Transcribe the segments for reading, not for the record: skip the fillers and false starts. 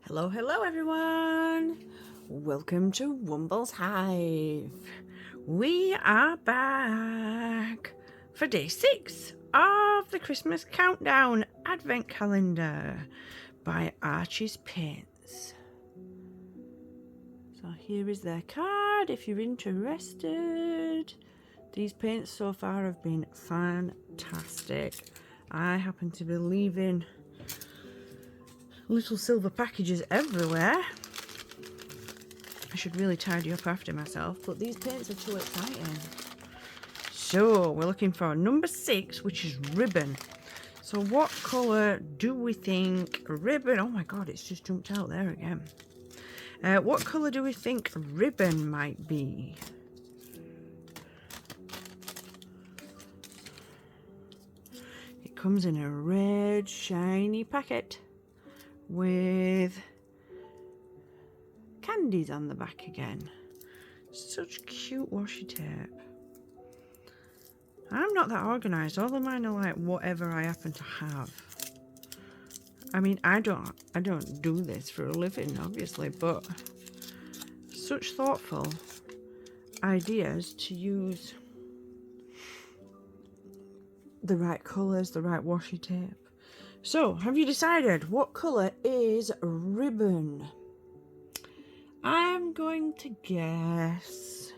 Hello, hello everyone! Welcome to Womble's Hive. We are back for day 6 of the Christmas Countdown Advent Calendar by ARCHIE'S Paints. So here is their card if you're interested. These paints so far have been fantastic. I happen to be leaving little silver packages everywhere. I should really tidy up after myself, but these paints are too exciting. So we're looking for number 6, which is ribbon. So what colour do we think ribbon? Oh my god, it's just jumped out there again. What colour do we think ribbon might be? It comes in a red shiny packet with candies on the back again. Such cute washi tape. I'm not that organised. All of mine are like whatever I happen to have. I mean, I don't do this for a living, obviously, but such thoughtful ideas to use the right colours, the right washi tape. So, have you decided what colour is ribbon? I'm going to guess...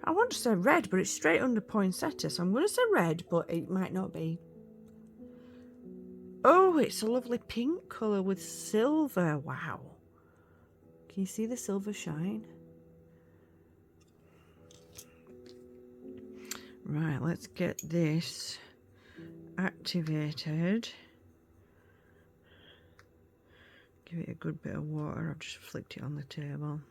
I want to say red, but it's straight under poinsettia, so I'm going to say red, but it might not be. Oh, it's a lovely pink colour with silver. Wow. Can you see the silver shine? Right, let's get this activated. Give it a good bit of water. I've just flicked it on the table.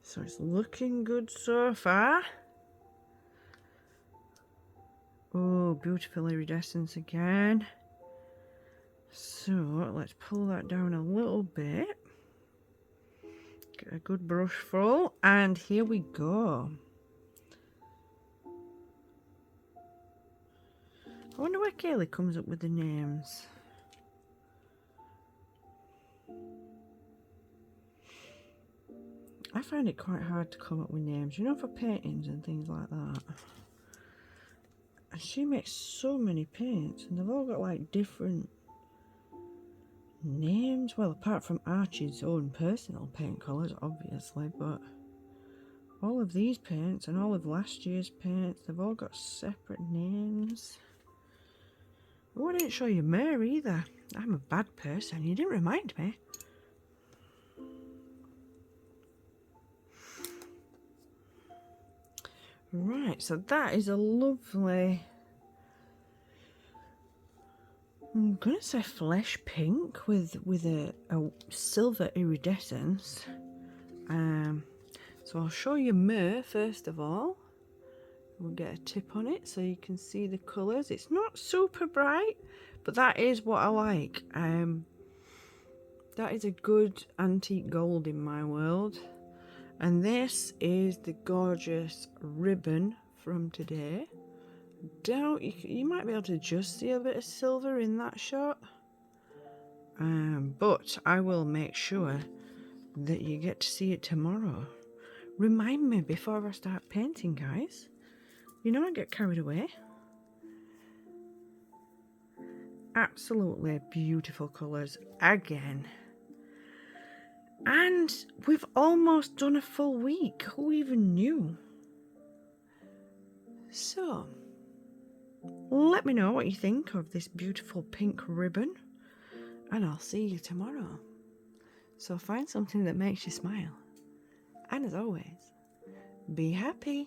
So it's looking good so far. Oh, beautiful iridescence again. So let's pull that down a little bit. Get a good brush full, and here we go. I wonder where Kaylee comes up with the names. I find it quite hard to come up with names, you know, for paintings and things like that. And she makes so many paints, and they've all got like different names. Well, apart from Archie's own personal paint colours, obviously, but all of these paints and all of last year's paints, they've all got separate names. Oh, I didn't show you Mary either. I'm a bad person, you didn't remind me. Right, so that is a lovely, I'm going to say flesh pink with a silver iridescence. So I'll show you Myrrh first of all. We'll get a tip on it so you can see the colours. It's not super bright, but that is what I like. That is a good antique gold in my world. And this is the gorgeous ribbon from today. You might be able to just see a bit of silver in that shot. But I will make sure that you get to see it tomorrow. Remind me before I start painting, guys. You know I get carried away. Absolutely beautiful colours again. And we've almost done a full week. Who even knew? So, let me know what you think of this beautiful pink ribbon. And I'll see you tomorrow. So find something that makes you smile. And as always, be happy.